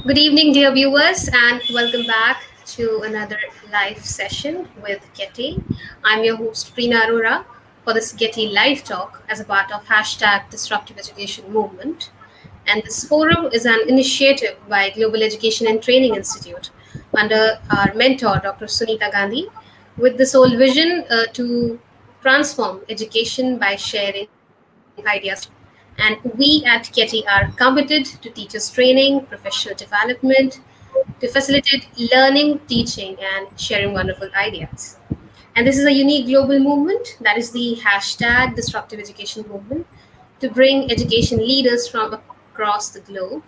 Good evening, dear viewers, and welcome back to another live session with Getty. I'm your host, Preena Arora, for this Getty Live Talk as a part of hashtag Disruptive Education Movement. And this forum is an initiative by Global Education and Training Institute under our mentor, Dr. Sunita Gandhi, with the sole vision to transform education by sharing ideas. And we at Getty are committed to teachers' training, professional development, to facilitate learning, teaching, and sharing wonderful ideas. And this is a unique global movement that is the hashtag Disruptive Education Movement to bring education leaders from across the globe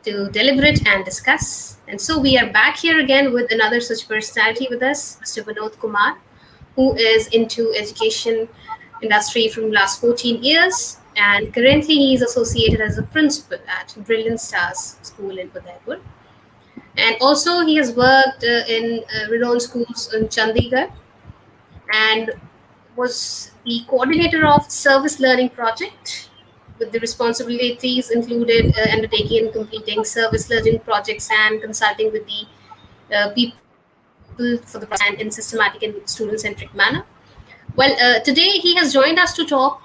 to deliberate and discuss. And so we are back here again with another such personality with us, Mr. Vinod Kumar, who is into education industry from last 14 years. And currently he is associated as a principal at Brilliant Stars School in Udaipur. And also he has worked in renowned schools in Chandigarh and was the coordinator of Service Learning Project with the responsibilities included undertaking and completing service learning projects and consulting with the people for the project and in systematic and student-centric manner. Well, today he has joined us to talk,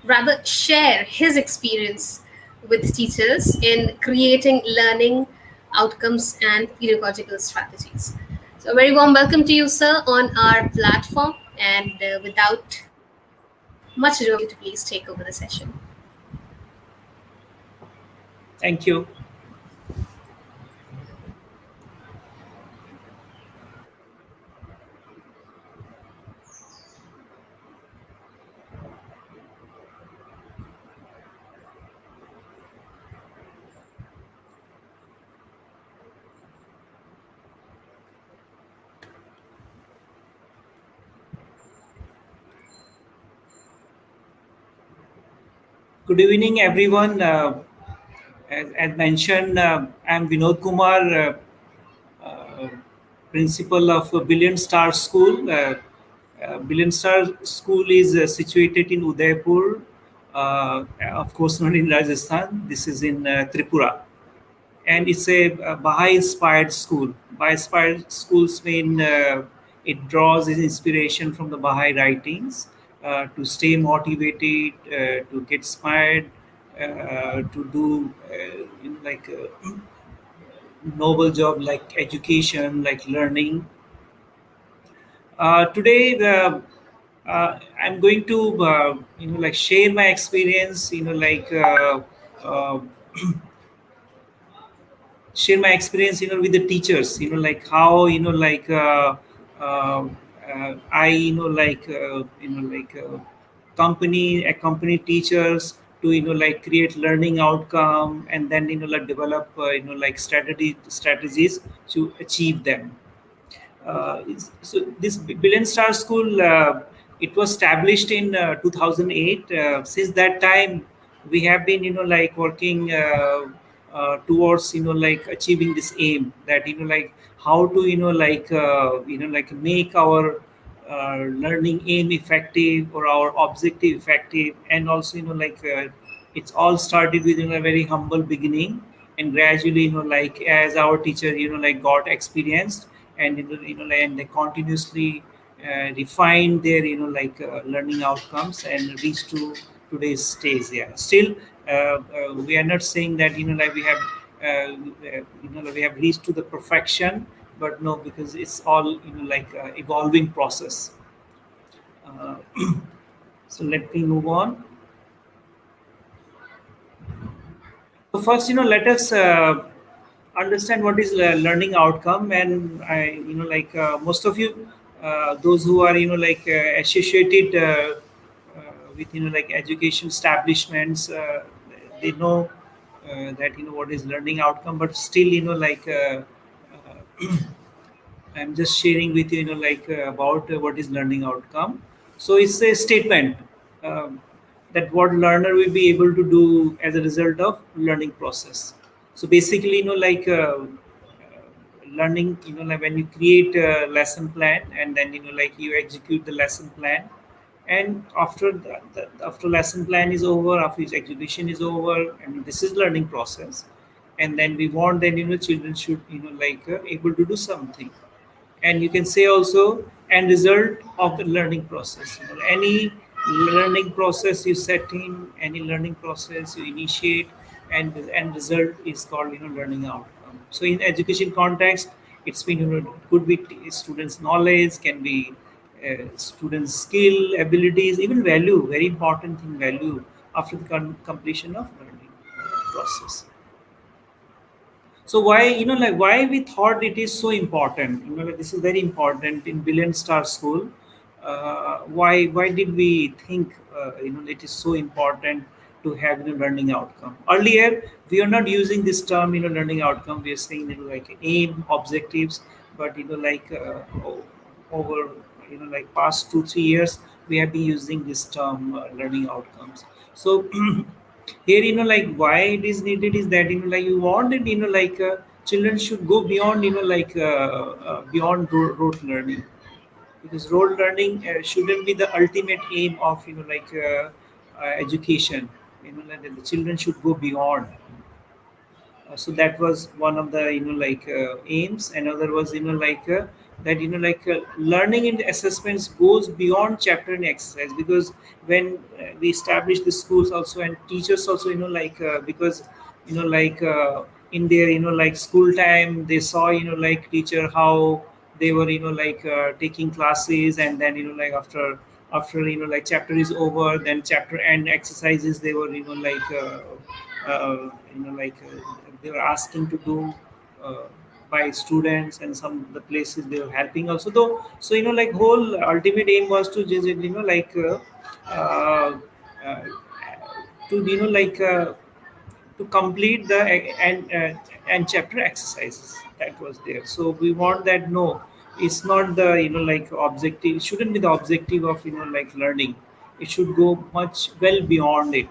rather share his experience with teachers in creating learning outcomes and pedagogical strategies. So, a very warm welcome to you, sir, on our platform. And without much ado, to please take over the session. Thank you. Good evening, everyone. As mentioned, I'm Vinod Kumar, uh, principal of Billion Star School. Billion Star School is situated in Udaipur, of course, not in Rajasthan. This is in Tripura. And it's a Baha'i-inspired school. Baha'i-inspired schools mean it draws its inspiration from the Baha'i writings to stay motivated, to get inspired, to do like a noble job like education, like learning. Today, I'm going to like share my experience. Uh, share my experience with the teachers, like how uh, I company accompany teachers to like create learning outcome, and then like develop like strategies to achieve them. So this Billion Star School, it was established in 2008. Since that time, we have been, like working towards, like achieving this aim, that like how to, like make our learning aim effective, or our objective effective, and also, it's all started with a very humble beginning, and gradually, like as our teacher, like got experienced, and and they continuously refine their learning outcomes and reach to today's stage. Yeah, still we are not saying that like we have we have reached to the perfection, but no, because it's all evolving process. uh, so let me move on. So first, let us understand what is learning outcome, and I, most of you, those who are associated with like education establishments, they know that what is learning outcome, but still I'm just sharing with you, about what is learning outcome. So it's a statement um, that what learner will be able to do as a result of learning process. So basically, learning, like when you create a lesson plan, and then like you execute the lesson plan, and after after lesson plan is over, after its execution is over, I mean this is learning process, and then we want that children should able to do something. And you can say also end result of the learning process. Any learning process you set in, any learning process you initiate, and the end result is called learning outcome. So in education context, it's been could be students knowledge, can be students skill, abilities, even value, very important thing, value after the completion of learning process. So why why we thought it is so important? Like this is very important in Billion Star School. Why did we think it is so important to have learning outcome? Earlier we are not using this term learning outcome. We are saying like aim objectives, but over like past 2 3 years we have been using this term learning outcomes. So here why it is needed is that you wanted children should go beyond beyond rote learning, because rote learning shouldn't be the ultimate aim of education. The children should go beyond. So that was one of the aims. Another was that learning in the assessments goes beyond chapter and exercise, because when we established the schools also, and teachers also because in their school time they saw teacher how they were taking classes, and then after chapter is over, then chapter and exercises they were they were asking to do uh, by students, and some of the places they were helping also though. So whole ultimate aim was to just uh, uh, to to complete the and chapter exercises that was there. So we want that, no, it's not the objective, it shouldn't be the objective of learning. It should go much well beyond it.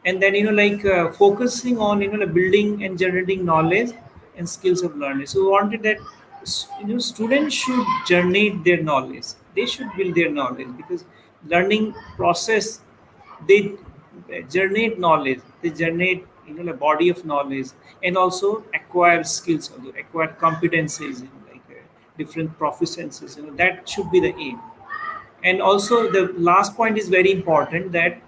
And then focusing on building and generating knowledge and skills of learning. So we wanted that students should generate their knowledge, they should build their knowledge, because learning process, they generate knowledge, they generate a body of knowledge, and also acquire skills, also acquire competencies different proficiencies. That should be the aim. And also the last point is very important, that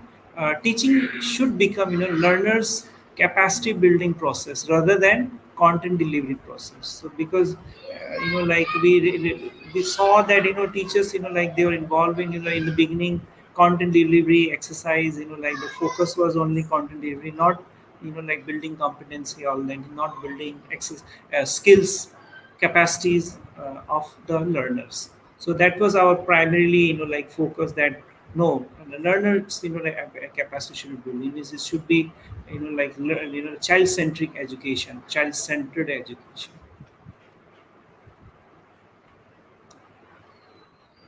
teaching should become learners capacity building process rather than content delivery process. So because we saw that teachers they were involved in in the beginning content delivery exercise, the focus was only content delivery, not building competency, all that, not building skills, capacities of the learners. So that was our primarily focus, that no, the learners capacity should be built. It should be child centric education, child centered education.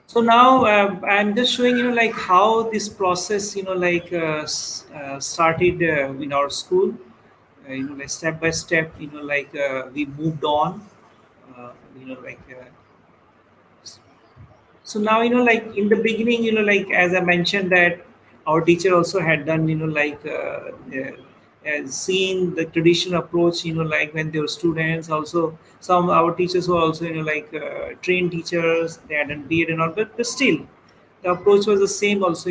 So now I'm just showing how this process started in our school. Step by step, we moved on. You know like So now in the beginning, as I mentioned, that our teacher also had done seeing the traditional approach, when they were students. Also some our teachers were also trained teachers, they had done B.Ed and all, but still the approach was the same also,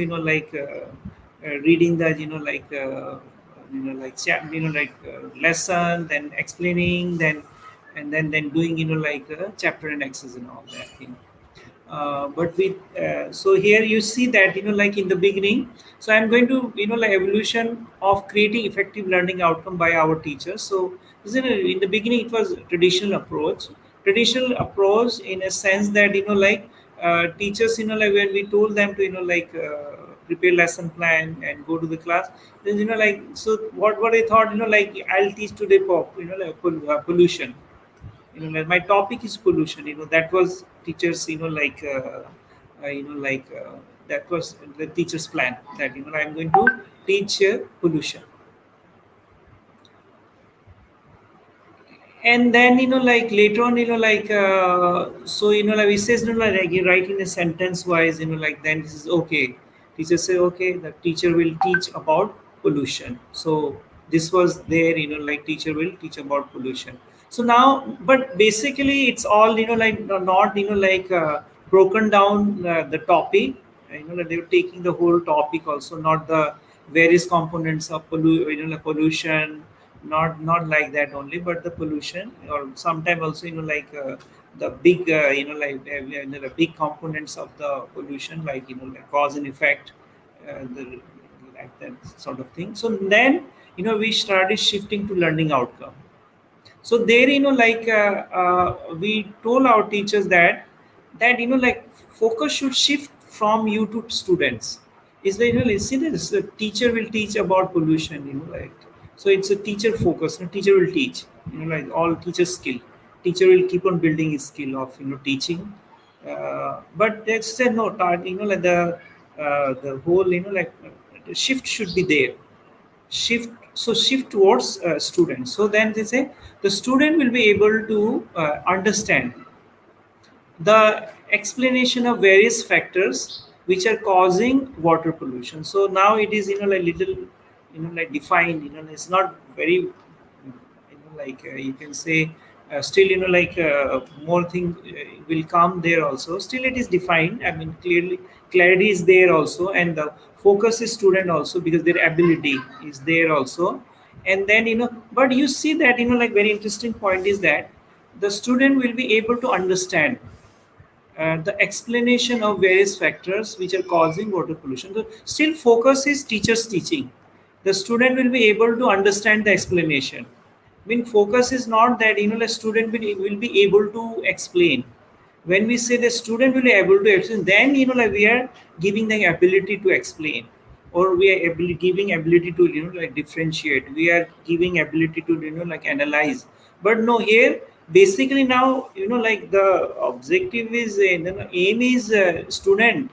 reading that lesson, then explaining, then and then doing chapter and exercise and all that thing. But with so here you see that in the beginning, so I'm going to evolution of creating effective learning outcome by our teachers. So in the beginning it was traditional approach in a sense that teachers when we told them to prepare lesson plan and go to the class, then so what I thought, I'll teach today pollution. Like my topic is pollution. That was teachers that was the teacher's plan, that I'm going to teach pollution. And then later on so we says like you write in a sentence wise, then this is okay. Teacher say okay, the teacher will teach about pollution. So This was there, like teacher will teach about pollution. So now, but basically it's all, like not, like broken down the topic. Like they were taking the whole topic also, not the various components of like pollution, not like that only, but the pollution, or sometimes also, the big, the big components of the pollution, like, like cause and effect, the, like that sort of thing. So then, we started shifting to learning outcome. So there, we told our teachers that like focus should shift from you to students. Is like, see this, the teacher will teach about pollution, like, so it's a teacher focus. Teacher will teach, like all teacher skill. Teacher will keep on building his skill of, teaching. But they said no, like the whole, like the shift should be there. Shift towards students. So then they say the student will be able to understand the explanation of various factors which are causing water pollution. So now it is, like little, like defined, it's not very, like you can say, still, like more thing will come there also. Still it is defined, I mean, clearly clarity is there also, and the focus is student also, because their ability is there also. And then, but you see that, like very interesting point is that the student will be able to understand the explanation of various factors which are causing water pollution. So still focus is teacher's teaching. The student will be able to understand the explanation. I mean, focus is not that, the student will be able to explain. When we say the student will be able to explain, then, like we are giving the ability to explain, or we are giving ability to, like differentiate. We are giving ability to, like analyze. But no, here basically now, like the objective is, aim is, student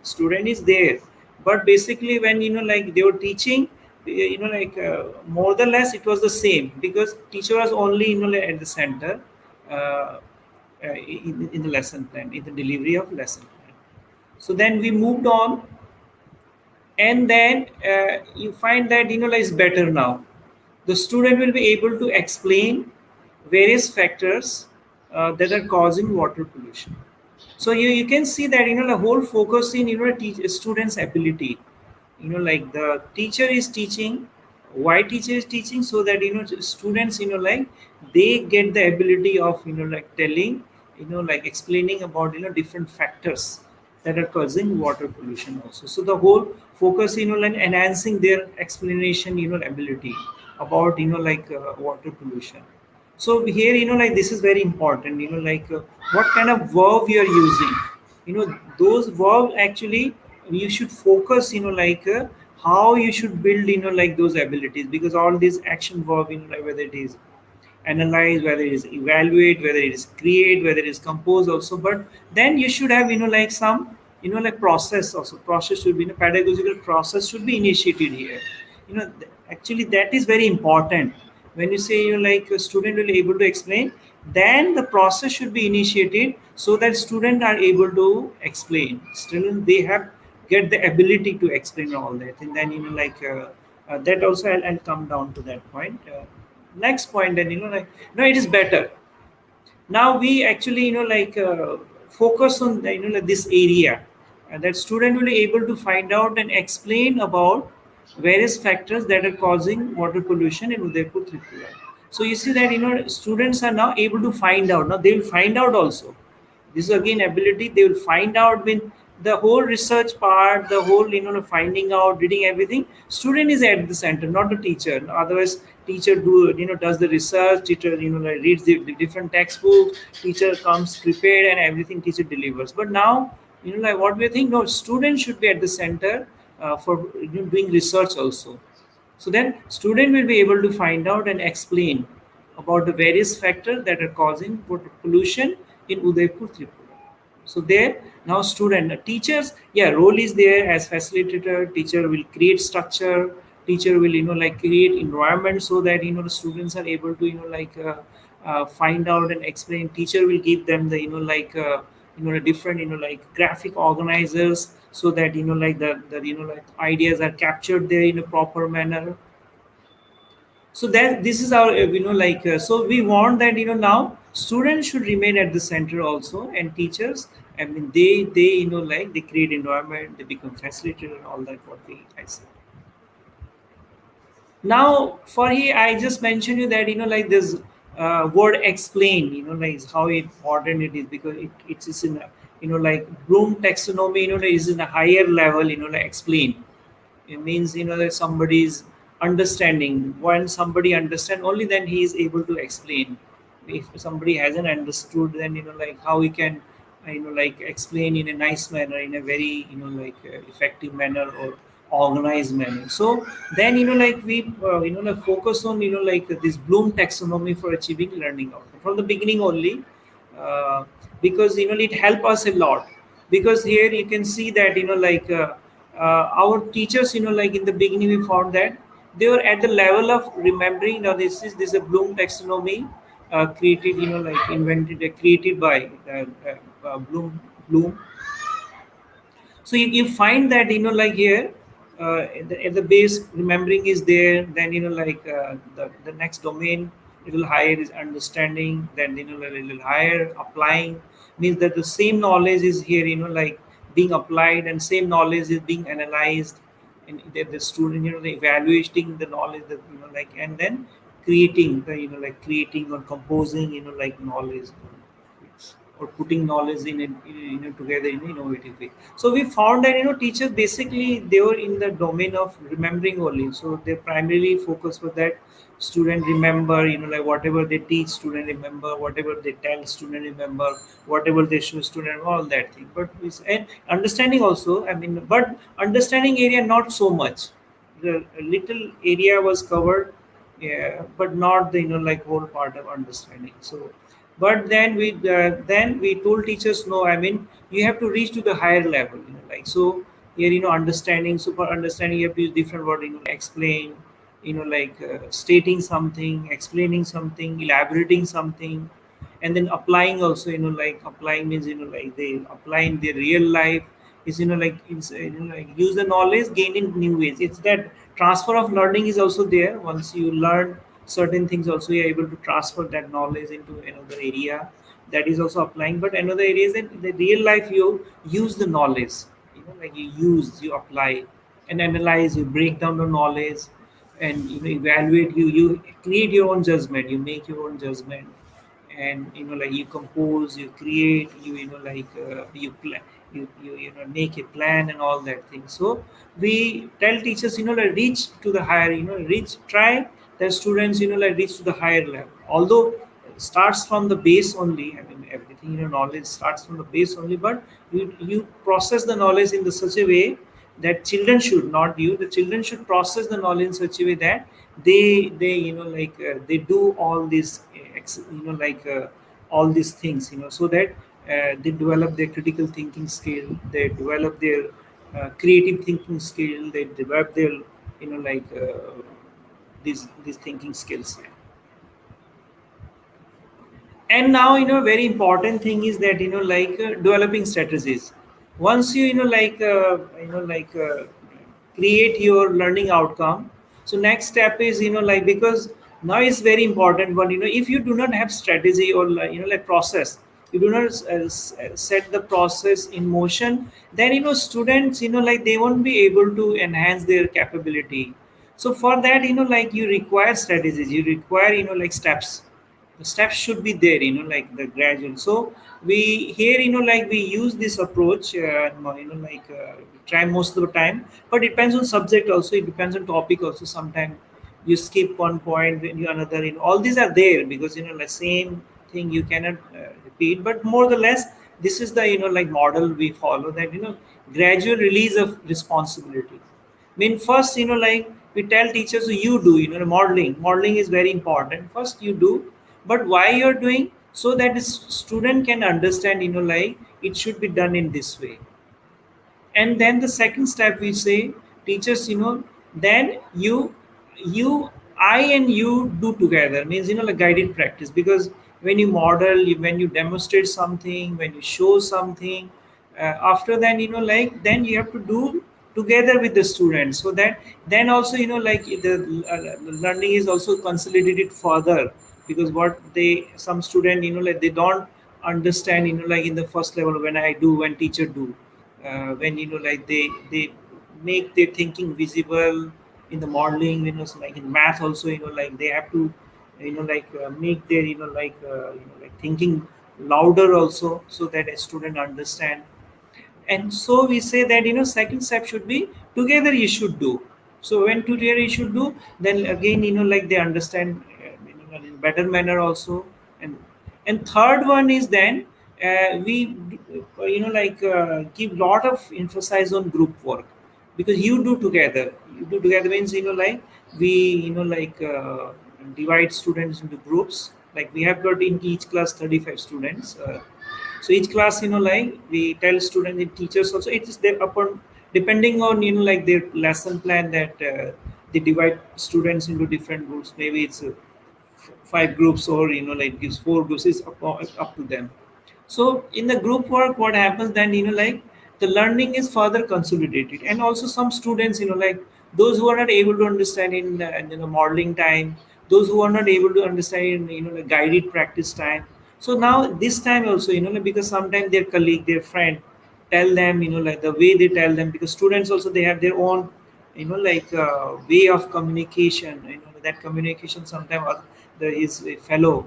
is there. But basically when, like they were teaching, like more or less it was the same, because teacher was only, like at the center, uh, in the lesson plan, in the delivery of lesson plan. So then we moved on, and then you find that, like it's better now. The student will be able to explain various factors that are causing water pollution. So you can see that, the whole focus in, teach students ability. Like the teacher is teaching. Why teacher is teaching? So that, students, like they get the ability of, like telling, like explaining about, different factors that are causing water pollution also. So the whole focus, like enhancing their explanation, ability about, like water pollution. So here, like this is very important, like what kind of verb you are using. Those verb actually you should focus, like how you should build, like those abilities, because all these action verb, like whether it is analyze, whether it is evaluate, whether it is create, whether it is compose also. But then you should have, like some, like process also. Process should be, pedagogical process should be initiated here. Actually that is very important. When you say, like a student will be able to explain, then the process should be initiated, so that student are able to explain. Student, they have get the ability to explain all that. And then, like that also, I'll come down to that point. Next point, then, like no, it is better. Now we actually, like focus on the, like this area, and that student will be able to find out and explain about various factors that are causing water pollution in Udaipur, Tripura. So you see that, students are now able to find out. Now they will find out also. This is again ability. They will find out when the whole research part, the whole, finding out, reading everything. Student is at the center, not the teacher. Otherwise, teacher does the research. Teacher, like reads the different textbooks. Teacher comes prepared and everything. Teacher delivers. But now, like what we think. No, student should be at the center for, doing research also. So then student will be able to find out and explain about the various factors that are causing water pollution in Udaipur, Tripura. So there now student, teachers, yeah, role is there as facilitator. Teacher will create structure. Teacher will, like create environment, so that, the students are able to, like find out and explain. Teacher will give them the, like the different, like graphic organizers, so that, like the like ideas are captured there in a proper manner. So that this is our so we want that now students should remain at the center also, and teachers, I mean, they they create environment, they become facilitator and all that, what we I say. Now for here I just mentioned you that this word explain, is how important it is, because it is in a, Bloom taxonomy, is in a higher level, explain. It means that somebody's understanding. When somebody understand, only then he is able to explain. If somebody hasn't understood, then how he can explain in a nice manner, in a very effective manner or organized manner. So then we focus on this Bloom taxonomy for achieving learning outcome from the beginning only, uh, because it help us a lot. Because here you can see that our teachers, in the beginning we found that they were at the level of remembering. Now this is a Bloom taxonomy, created, invented, created by Bloom. So you find that here, at the base remembering is there. Then the next domain, little higher, is understanding. Then a little higher, applying, means that the same knowledge is here, being applied, and same knowledge is being analyzed. And the student, the evaluating the knowledge, that and then creating the creating or composing, knowledge, or putting knowledge in it, together in an innovative way. So we found that teachers basically they were in the domain of remembering only. So their primarily focus was that student remember, whatever they teach, student remember, whatever they tell, student remember, whatever they show, student, all that thing. But and understanding also, I mean, but understanding area not so much. The little area was covered, yeah, but not the whole part of understanding. So but then we told teachers, no, I mean, you have to reach to the higher level, so here, understanding, super understanding, you have to use different word, explain, stating something, explaining something, elaborating something, and then applying also, applying means, they apply in their real life, is it's, use the knowledge gained in new ways. It's that transfer of learning is also there. Once you learn certain things, also you're able to transfer that knowledge into another area, that is also applying. But another area is that in the real life you use the knowledge, you apply and analyze, you break down the knowledge, and evaluate, you create your own judgment, you make your own judgment, and you compose, you create, you plan, make a plan and all that thing. So we tell teachers, reach to the higher, reach, try the students, reach to the higher level. Although starts from the base only, I mean, everything, knowledge starts from the base only, but you process the knowledge in the such a way that children should, not you, the children should process the knowledge in such a way that they they do all these all these things, so that they develop their critical thinking skill, they develop their creative thinking skill, they develop their these thinking skills. And now, very important thing is that developing strategies. Once you create your learning outcome, so next step is, because now it's very important one, if you do not have strategy or process, you do not set the process in motion, then students, they won't be able to enhance their capability. So for that, you require strategies, you require steps. The steps should be there, the gradual. So we here, we use this approach, we try most of the time, but it depends on subject also, it depends on topic also. Sometimes you skip one point and you another, all these are there, because the same thing you cannot repeat. But more or less, this is the model we follow, that gradual release of responsibility. I mean, first, we tell teachers, so you do, modeling. Modeling is very important. First, you do, but why you're doing, so that the student can understand, it should be done in this way. And then the second step we say, teachers, then you, I and you do together, means like guided practice. Because when you model, when you demonstrate something, when you show something, after then then you have to do together with the students, so that then also the learning is also consolidated further. Because what they some student they don't understand in the first level, when teacher do, when they make their thinking visible in the modeling, so like in math also, they have to make their thinking louder also, so that a student understand. And so we say that second step should be together you should do. So when together you should do, then again they understand in better manner also. And third one is then we give lot of emphasis on group work. Because you do together means we divide students into groups. Like we have got in each class 35 students. So each class we tell students and teachers also, it is their upon, depending on their lesson plan, that they divide students into different groups. Maybe it's five groups, or gives four groups. Is up to them. So in the group work, what happens then, the learning is further consolidated. And also some students, those who are not able to understand in the modeling time, those who are not able to understand in the guided practice time. So now this time also, because sometimes their colleague, their friend tell them, the way they tell them, because students also, they have their own way of communication. That communication sometimes his fellow,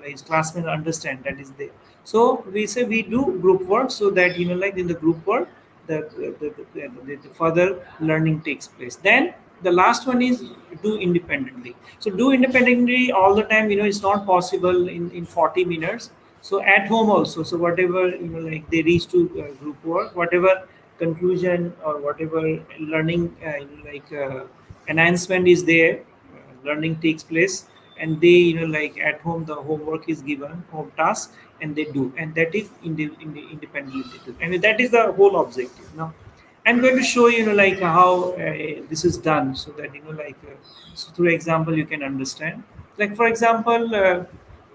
his classmates understand, that is there. So we say we do group work, so that in the group work, the further learning takes place. Then the last one is do independently. So do independently all the time, it's not possible in 40 minutes. So at home also, so whatever they reach to group work, whatever conclusion or whatever learning enhancement is there, learning takes place. And they at home, the homework is given, home task, and they do. And that is independently they do. And that is the whole objective. Now I'm going to show how this is done, so that so through example you can understand. Like for example,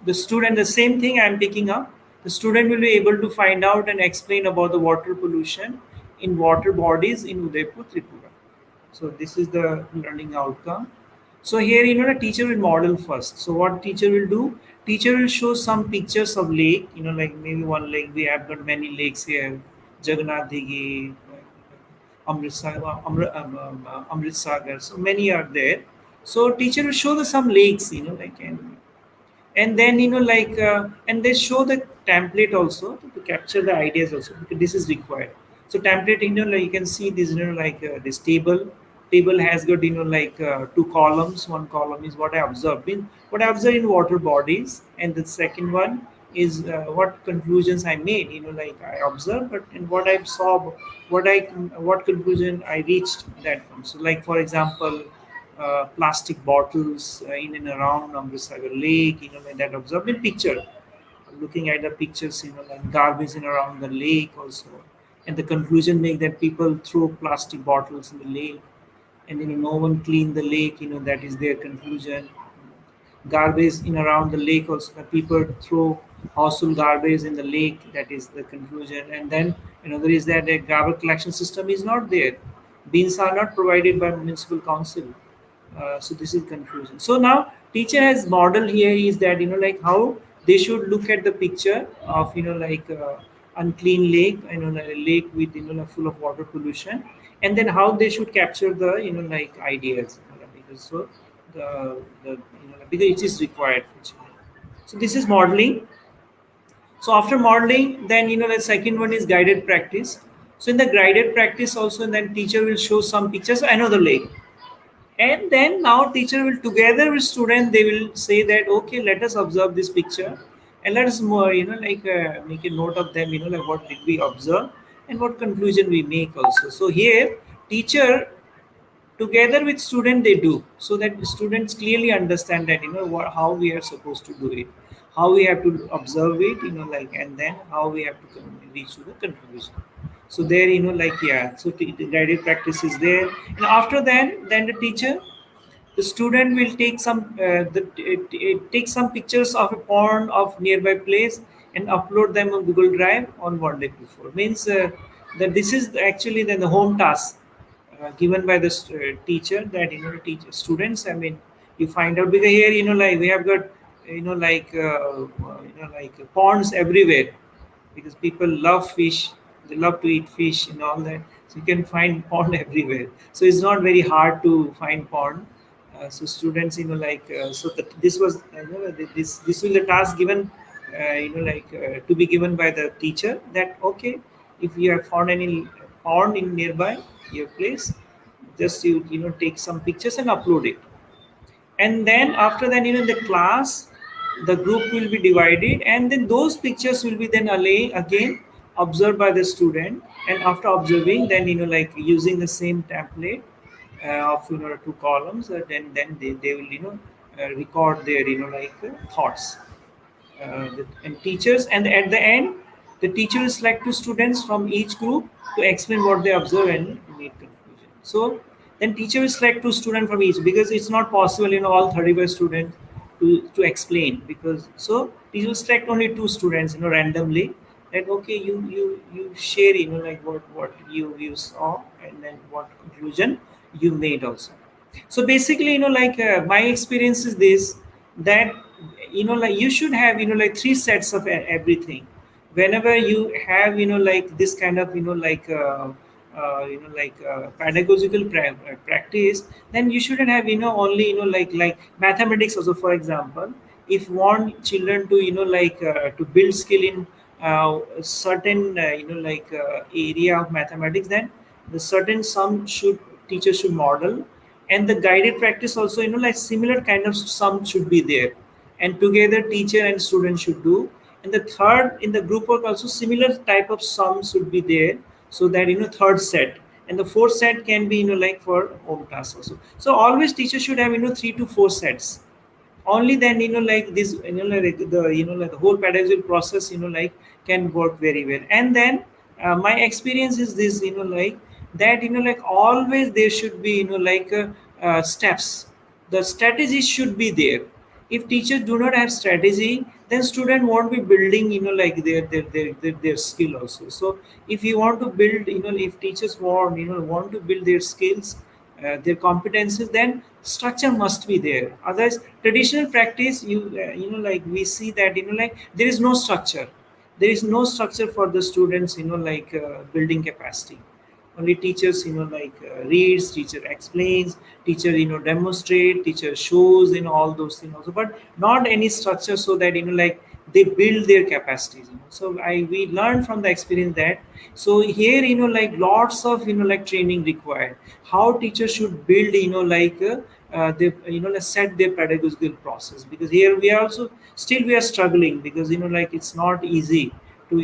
the student, the same thing I'm picking up, the student will be able to find out and explain about the water pollution in water bodies in Udaipur, Tripura. So this is the learning outcome. So here, the teacher will model first. So what teacher will do? Teacher will show some pictures of lake. Like maybe one lake. We have got many lakes here. Jagannath Digi, Amrit Sagar. So many are there. So teacher will show the some lakes. And then and they show the template also to capture the ideas also, because this is required. So template, you can see this, this table has got two columns. One column is what I observed in water bodies, and the second one is what conclusions I made, I observed, but in what I saw, what conclusion I reached that from. So like for example, plastic bottles in and around Amritsar Lake, that observed in picture, looking at the pictures, like garbage in around the lake also. And the conclusion make that people throw plastic bottles in the lake, and no one clean the lake, that is their conclusion. Garbage in around the lake also, the people throw household garbage in the lake, that is the conclusion. And then another is that a garbage collection system is not there, bins are not provided by municipal council. So this is conclusion. So now teacher has model here is that how they should look at the picture of unclean lake, a lake with full of water pollution, and then how they should capture the ideas, because so because it is required. So this is modeling. So after modeling, then the second one is guided practice. So in the guided practice also, and then teacher will show some pictures of another lake. And then now teacher will together with student, they will say that okay, let us observe this picture, and let us more make a note of them, like what did we observe and what conclusion we make also. So here teacher together with student they do, so that students clearly understand that how we are supposed to do it, how we have to observe it, and then how we have to reach to the conclusion. So there, yeah, so the guided practice is there. And after that, then the student will take take some pictures of a pond of nearby place and upload them on Google Drive on one day before. Means that this is actually then the home task. given by the teacher, that the teacher students, I mean, you find out, because here like we have got ponds everywhere, because people love fish, they love to eat fish and all that. So you can find pond everywhere. So it's not very hard to find pond. So students, so that this was, this will the task given, to be given by the teacher, that okay, if you have found any pond in nearby your place, just you take some pictures and upload it. And then after that, the class, the group will be divided, and then those pictures will be then again observed by the student. And after observing, then using the same template of two columns, then they will record their thoughts, and teachers. And at the end, the teacher will select two students from each group to explain what they observe and make conclusion. So then teacher will select two students from each, because it's not possible all 35 students to explain. Because so teacher will select only two students randomly, that okay, you share what you saw, and then what conclusion you made also. So basically, my experience is this, that you should have three sets of everything. Whenever you have this kind of pedagogical practice, then you shouldn't have only like mathematics also. For example, if you want children to to build skill in a certain area of mathematics, then the certain sum should teacher should model. And the guided practice also, like similar kind of sum should be there, and together teacher and student should do. And the third, in the group work also, similar type of sum should be there, so that third set. And the fourth set can be like for home task also. So always teacher should have 3 to 4 sets. Only then like this like the like the whole pedagogical process can work very well. And then my experience is this, that like always there should be steps. The strategy should be there. If teachers do not have strategy, then student won't be building like their skill also. So if you want to build, if teachers want to build their skills, their competences, then structure must be there. Otherwise, traditional practice, like we see that like there is no structure. There is no structure for the students building capacity. Only teachers reads, teacher explains, teacher demonstrate, teacher shows all those things also, but not any structure, so that like they build their capacities. So I we learned from the experience that, so here like lots of like training required, how teachers should build they set their pedagogical process. Because here we are also still we are struggling, because like it's not easy to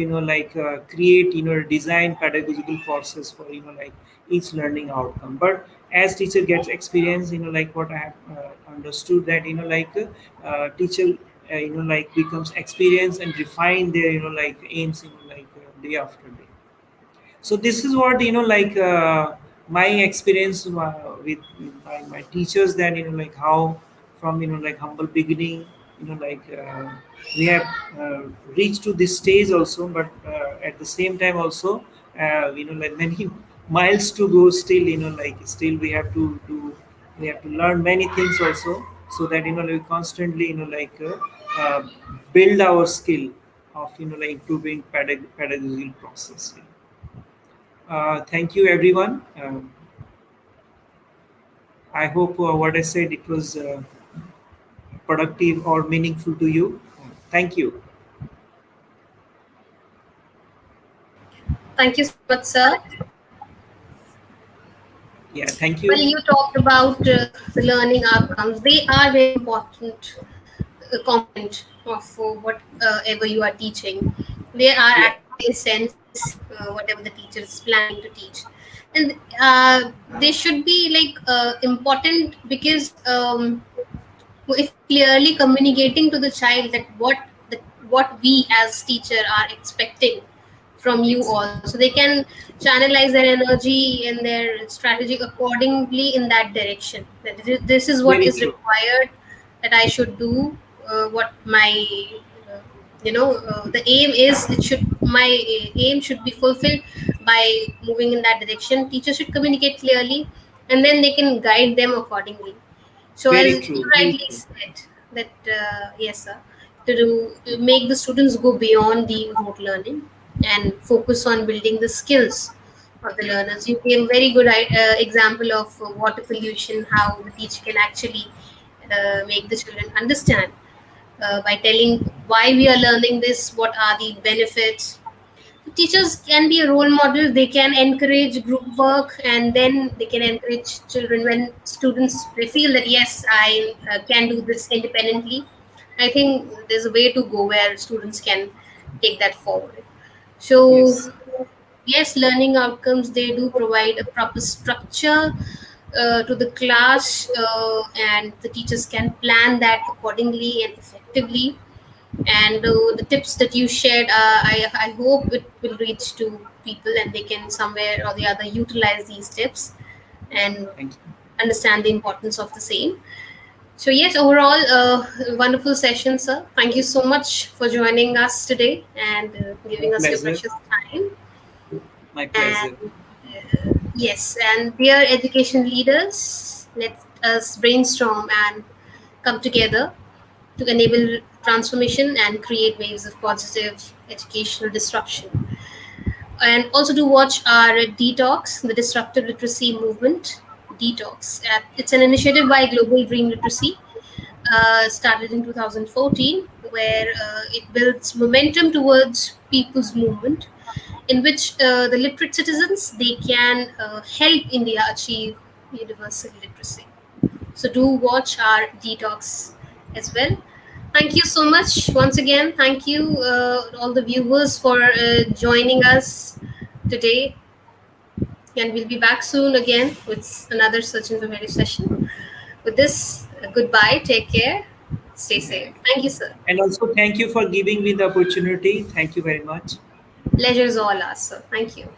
create design pedagogical process for each learning outcome. But as teacher gets experience, like what I have understood, that teacher becomes experience and refine their aims day after day. So this is what my experience with my teachers, then how from humble beginning, we have reached to this stage also. But at the same time also, like many miles to go still, still we have to do, we have to learn many things also, so that we constantly uh, build our skill of improving pedagogical process. Thank you, everyone. I hope what I said, it was productive or meaningful to you. Thank you. Thank you so much, sir. Yeah, thank Well, you. you talked about the learning outcomes. They are very important component of whatever you are teaching. They are Yeah, actually essences, whatever the teacher is planning to teach, and they should be like important, because if clearly communicating to the child that what we as teacher are expecting from you exactly. all, so they can channelize their energy and their strategy accordingly in that direction, that this is what Very is true. required, that I should do, what my the aim is, it should my aim should be fulfilled by moving in that direction. Teachers should communicate clearly, and then they can guide them accordingly. So, as Very you true. Very rightly true. said, that yes, sir, to make the students go beyond the rote learning and focus on building the skills of the learners. You gave a very good example of water pollution, how the teacher can actually make the children understand by telling why we are learning this, what are the benefits. Teachers can be a role model. They can encourage group work, and then they can encourage children when students they feel that yes, I can do this independently. I think there's a way to go where students can take that forward. So Yes. yes, learning outcomes, they do provide a proper structure to the class, and the teachers can plan that accordingly and effectively. And the tips that you shared, I hope it will reach to people and they can somewhere or the other utilize these tips and Thank you. understand the importance of the same. So yes, overall, wonderful session, sir. Thank you so much for joining us today and My giving us your pleasure. precious time. My pleasure. And yes, and dear education leaders, let us brainstorm and come together to enable transformation and create waves of positive educational disruption. And also to watch our Detox, the Disruptive Literacy Movement. Detox. It's an initiative by Global Green Literacy, started in 2014, where it builds momentum towards people's movement, in which the literate citizens they can help India achieve universal literacy. So do watch our Detox as well. Thank you so much once again. Thank you, all the viewers, for joining us today. And we'll be back soon again with another such informative session. With this, goodbye. Take care. Stay safe. Yeah. Thank you, sir. And also, thank you for giving me the opportunity. Thank you very much. Pleasure is all ours, sir. Thank you.